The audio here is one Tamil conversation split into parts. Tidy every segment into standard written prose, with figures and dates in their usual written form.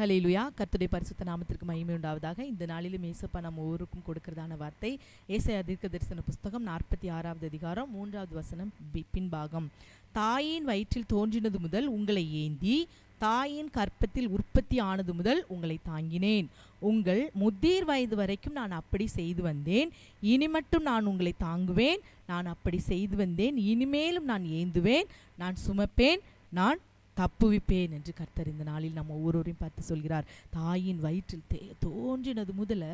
ஹல்லேலூயா. கர்த்தருடைய பரிசுத்த நாமத்திற்கு மகிமை உண்டாவதாக. இந்த நாளிலும் ஏசப்பா நம்ம ஒவ்வொருக்கும் கொடுக்கிறதான வார்த்தை ஏசாயா தீர்க்கதரிசன புஸ்தகம் 46வது அதிகாரம் 3வது வசனம் பின்பாகம். தாயின் வயிற்றில் தோன்றினது முதல் உங்களை ஏந்தி தாயின் கற்பத்தில் உற்பத்தி ஆனது முதல் உங்களை தாங்கினேன். உங்கள் முதிர் வயது வரைக்கும் நான் அப்படி செய்து வந்தேன். இனி மட்டும் நான் உங்களை தாங்குவேன். நான் அப்படி செய்து வந்தேன். இனிமேலும் நான் ஏந்துவேன். நான் சுமப்பேன். நான் தப்புவிப்பேன் என்று கர்த்தர் இந்த நாளில் நம்ம ஒவ்வொருவரையும் பார்த்து சொல்கிறார். தாயின் வயிற்றில் தோன்றினது முதல்ல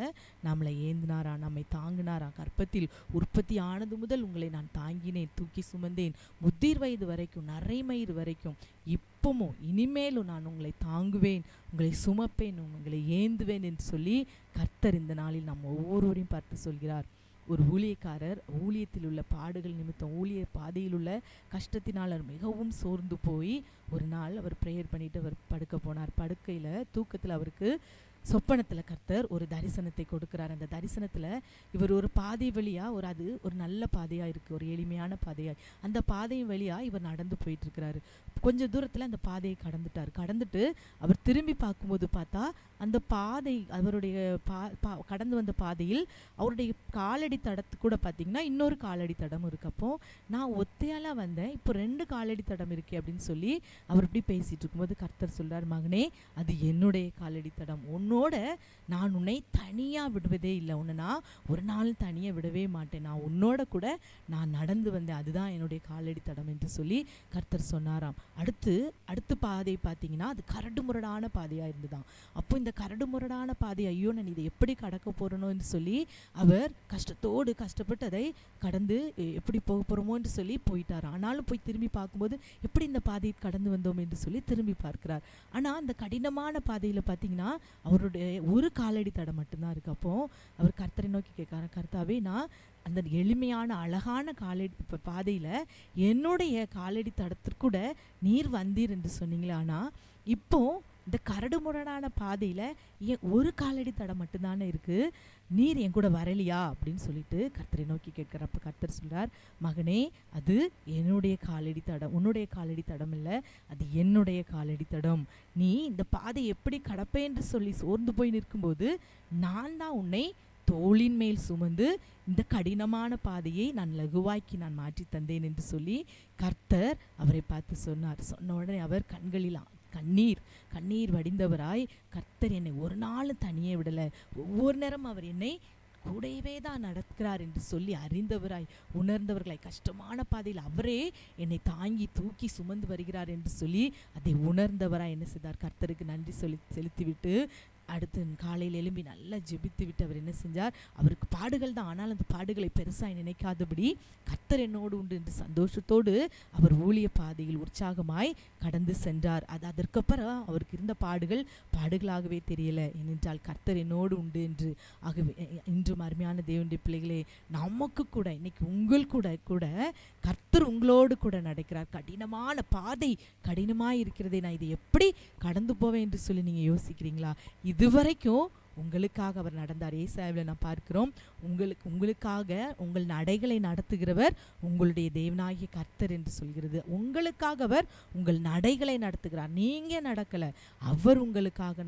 நம்மளை ஏந்தினாரா, நம்மை தாங்கினாரா. கற்பத்தில் உற்பத்தி ஆனது முதல் உங்களை நான் தாங்கினேன், தூக்கி சுமந்தேன். முதிர் வயது வரைக்கும், நரைமயிறு வரைக்கும், இப்பவும் இனிமேலும் நான் உங்களை தாங்குவேன், உங்களை சுமப்பேன், உங்களை ஏந்துவேன் என்று சொல்லி கர்த்தர் இந்த நாளில் நம்ம ஒவ்வொருவரையும் பார்த்து சொல்கிறார். ஒரு ஊழியக்காரர் ஊழியத்தில் உள்ள பாடுகள் நிமித்தம், ஊழிய பாதையில் உள்ள கஷ்டத்தினால் அவர் மிகவும் சோர்ந்து போய் ஒரு நாள் அவர் ப்ரேயர் பண்ணிட்டு அவர் படுக்க போனார். படுக்கையில் தூக்கத்தில் அவருக்கு சொப்பனத்தில் கர்த்தர் ஒரு தரிசனத்தை கொடுக்கிறார். அந்த தரிசனத்தில் இவர் ஒரு பாதை வழியாக அது ஒரு நல்ல பாதையாக இருக்குது, ஒரு எளிமையான பாதையாக. அந்த பாதை வழியாக இவர் நடந்து போயிட்டுருக்கிறாரு. கொஞ்சம் தூரத்தில் அந்த பாதையை கடந்துட்டு அவர் திரும்பி பார்க்கும்போது பார்த்தா அந்த பாதை, அவருடைய கடந்து வந்த பாதையில் அவருடைய காலடி தடத்து கூட பார்த்திங்கன்னா இன்னொரு காலடி தடம் இருக்கு. அப்போ நான் ஒத்தையாலாம் வந்தேன், இப்போ 2 காலடி தடம் இருக்கே அப்படின்னு சொல்லி அவர் இப்படி பேசிகிட்டு இருக்கும்போது கர்த்தர் சொல்கிறார், மகனே அது என்னுடைய காலடி தடம், உன்னோட நான் உன்னை தனியாக விடுவதே இல்லை, உன்னை நான் ஒரு நாள் தனியாக விடவே மாட்டேன், நான் உன்னோட கூட நான் நடந்து வந்தேன், அதுதான் என்னுடைய காலடி தடம் என்று சொல்லி கர்த்தர் சொன்னாராம். அடுத்து பாதை பார்த்தீங்கன்னா அது கரடு முரடான பாதையாக இருந்துதான். அப்போ இந்த கரடு முரடான பாதை, ஐயோ நான் இதை எப்படி கடக்க போகிறனோ என்று சொல்லி அவர் கஷ்டப்பட்டு அதை கடந்து எப்படி போக போகிறோமோ என்று சொல்லி போயிட்டார். ஆனாலும் போய் திரும்பி பார்க்கும்போது எப்படி இந்த பாதையை கடந்து வந்தோம் என்று சொல்லி திரும்பி பார்க்கிறார். ஆனால் அந்த கடினமான பாதையில் பார்த்தீங்கன்னா அவருடைய ஒரு காலடி தடம் மட்டும்தான் இருக்குது. அப்போ அவர் கர்த்தரை நோக்கி கேட்குறாரு, கர்த்தாவே நான் அந்த எளிமையான அழகான காலடி பாதையில் என்னுடைய காலடி தடத்திற்கூட நீர் வந்தீர் என்று சொன்னீங்களே, ஆனால் இப்போ இந்த கரடு முரடான பாதையில் ஏன் ஒரு காலடி தடம் மட்டும்தானே இருக்குது, நீர் என் கூட வரலையா அப்படின்னு சொல்லிட்டு கர்த்தரை நோக்கி கேட்குறப்ப கர்த்தர் சொல்கிறார், மகனே அது என்னுடைய காலடி தடம், உன்னுடைய காலடி தடம் இல்லை, அது என்னுடைய காலடி தடம். நீ இந்த பாதை எப்படி கடப்பே என்று சொல்லி சோர்ந்து போய் நிற்கும்போது நான் தான் உன்னை தோளின் மேல் சுமந்து இந்த கடினமான பாதையை நான் லகுவாக்கி நான் மாற்றி தந்தேன் என்று சொல்லி கர்த்தர் அவரை பார்த்து சொன்னார். சொன்ன உடனே அவர் கண்களில் கண்ணீர் வடிந்தவராய், கர்த்தர் என்னை ஒரு நாள் தனியே விடலை, ஒவ்வொரு நேரம் அவர் என்னை கூடவே தான் நடக்கிறார் என்று சொல்லி அறிந்தவராய், உணர்ந்தவர்களாய், கஷ்டமான பாதையில் அவரே என்னை தாங்கி தூக்கி சுமந்து வருகிறார் என்று சொல்லி அதை உணர்ந்தவராய் என்ன செய்தார், கர்த்தருக்கு நன்றி செலுத்திவிட்டு அடுத்து காலையில் எழும்பி நல்லா ஜெபித்து விட்டு அவர் என்ன செஞ்சார், அவருக்கு பாடுகள் தான், ஆனால் அந்த பாடுகளை பெருசாக நினைக்காதபடி கர்த்தர் என்னோடு உண்டு என்று சந்தோஷத்தோடு அவர் ஊழிய பாதையில் உற்சாகமாய் கடந்து சென்றார். அதற்கப்புறம் அவருக்கு இருந்த பாடுகளாகவே தெரியல, ஏனென்றால் கர்த்தர் என்னோடு உண்டு என்று. ஆகவே இன்றும் அருமையான தேவனுடைய பிள்ளைகளே, நமக்கு கூட இன்னைக்கு உங்கள் கூட கர்த்தர் உங்களோடு கூட நடக்கிறார். கடினமான பாதை கடினமாக இருக்கிறதே, நான் இதை எப்படி கடந்து போவேன் என்று சொல்லி நீங்கள் யோசிக்கிறீங்களா? இதுவரைக்கும் உங்களுக்காக அவர் நடந்தார். ஏசாயாவில் நான் பார்க்கிறோம், உங்களுக்காக உங்கள் நடைகளை நடத்துகிறவர் உங்களுடைய தேவனாகிய கர்த்தர் என்று சொல்கிறது. உங்களுக்காக அவர் உங்கள் நடைகளை நடத்துகிறார். நீங்கள் நடக்கலை, அவர் உங்களுக்காக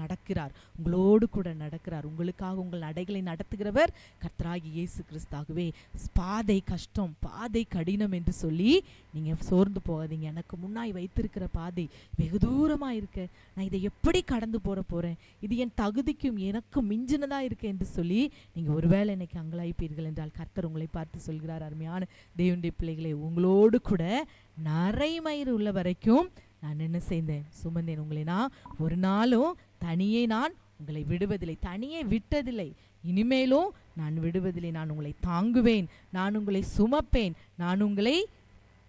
நடக்கிறார், உங்களோடு கூட நடக்கிறார். உங்களுக்காக உங்கள் நடைகளை நடத்துகிறவர் கர்த்தராகிய இயேசு கிறிஸ்தாகவே. பாதை கஷ்டம், பாதை கடினம் என்று சொல்லி நீங்கள் சோர்ந்து போகாதீங்க. எனக்கு முன்னாய் வைத்திருக்கிற பாதை வெகு தூரமாக இருக்கு, நான் இதை எப்படி கடந்து போகிறேன், இது என் தகுதிக்கும் எனக்கும் மிஞ்சினதாக இருக்கு என்று சொல்லி நீங்கள் ஒருவேளை இன்னைக்கு அங்கலாய்ப்பீர்கள் என்றால் கர்த்தர் உங்களை பார்த்து சொல்கிறார், அருமையான தேவனுடைய பிள்ளைகளே, உங்களோடு கூட நரைமயிறு உள்ள வரைக்கும் நான் என்ன செய்தேன், சுமந்தேன். உங்களை நான் ஒரு நாளும் தனியே நான் உங்களை விடுவதில்லை, தனியே விட்டதில்லை, இனிமேலும் நான் விடுவதில்லை. நான் உங்களை தாங்குவேன், நான் உங்களை சுமப்பேன், நான் உங்களை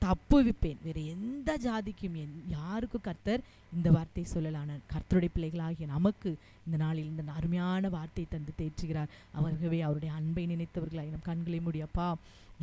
தப்புவிப்பேன். வேறு எந்த ஜாதிக்கும் யாருக்கும் கர்த்தர் இந்த வார்த்தை சொல்லலான கர்த்தருடைய பிள்ளைகளாகிய நமக்கு இந்த நாளில் இந்த அருமையான வார்த்தை தந்து தேற்றுகிறார். அவர்களே அவருடைய அன்பை நினைத்தவர்களாக நம் கண்களை முடியப்பா,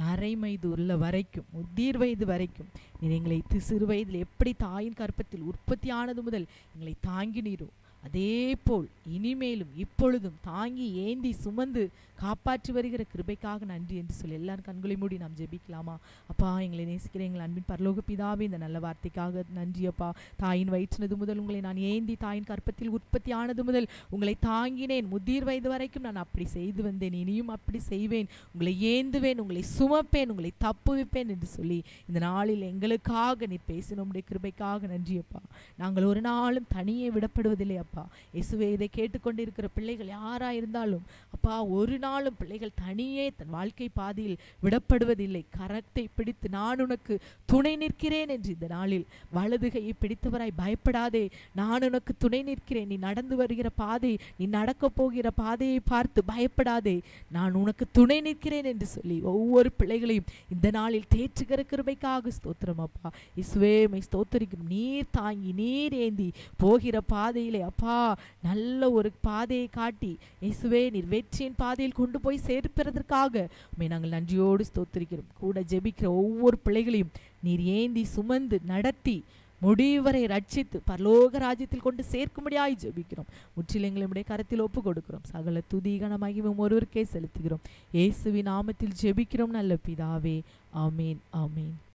நரைமயிது உள்ள வரைக்கும், முதிர் வயது வரைக்கும் நீர் எங்களை சிறு வயதில் எப்படி தாயின் கற்பத்தில் உற்பத்தி ஆனது முதல் எங்களை தாங்கினீரோ அதே போல் இனிமேலும் இப்பொழுதும் தாங்கி ஏந்தி சுமந்து காப்பாற்றி வருகிற கிருபைக்காக நன்றி என்று சொல்லி எல்லாரும் கண்களை மூடி நாம் ஜெபிக்கலாமா? அப்பா, எங்களை நேசிக்கிற எங்கள் அன்பின் பரலோக பிதாவே, இந்த நல்ல வார்த்தைக்காக நன்றி அப்பா. தாயின் வயிற்றினது முதல் உங்களை நான் ஏந்தி தாயின் கற்பத்தில் உற்பத்தி ஆனது முதல் உங்களை தாங்கினேன். முதிர் வயது வரைக்கும் நான் அப்படி செய்து வந்தேன், இனியும் அப்படி செய்வேன். உங்களை ஏந்துவேன், உங்களை சுமப்பேன், உங்களை தப்புவிப்பேன் என்று சொல்லி இந்த நாளில் எங்களுக்காக நீர் பேசின உம்முடைய கிருபைக்காக நன்றி அப்பா. நாங்கள் ஒரு நாளும் தனியே விடப்படுவதில்லை அப்பா. இயேசுவே, இதை கேட்டுக்கொண்டிருக்கிற பிள்ளைகள் யாரா இருந்தாலும் அப்பா, ஒரு நாளும் பிள்ளைகள் தனியே தன் வாழ்க்கை பாதையில் விடப்படுவதில்லை. கரத்தை பிடித்து நான் உனக்கு துணை நிற்கிறேன் என்று இந்த நாளில் வலதுகையை பிடித்தவராய் பயப்படாதே, நான் உனக்கு துணை நிற்கிறேன். நீ நடந்து வருகிற பாதை, நீ நடக்க போகிற பாதையை பார்த்து பயப்படாதே, நான் உனக்கு துணை நிற்கிறேன் என்று சொல்லி ஒவ்வொரு பிள்ளைகளையும் இந்த நாளில் தேற்றுகிற கிருபைக்காக ஸ்தோத்திரம் அப்பா. இயேசுவே, மை ஸ்தோத்திரிக்கும். நீர் தாங்கி நீர் ஏந்தி போகிற பாதையிலே அப்பா நல்ல ஒரு பாதையை காட்டி இயேசுவே நீர் வெற்றியின் பாதையில் கொண்டு போய் சேர்ப்பதற்காக உம்மை நாங்கள் நன்றியோடு ஸ்தோத்திரிக்கிறோம். கூட ஜெபிக்கிற ஒவ்வொரு பிள்ளைகளையும் நீர் ஏந்தி சுமந்து நடத்தி முடிவரை ரட்சித்து பரலோக ராஜ்யத்தில் கொண்டு சேர்க்கும்படியாய் ஜெபிக்கிறோம். முற்றிலும் எங்களுடைய கரத்தில் ஒப்பு கொடுக்கிறோம். சகல துதி கன மகிமையும் ஒருவருக்கே செலுத்துகிறோம். இயேசுவின் நாமத்தில் ஜெபிக்கிறோம் நல்ல பிதாவே. ஆமேன், ஆமேன்.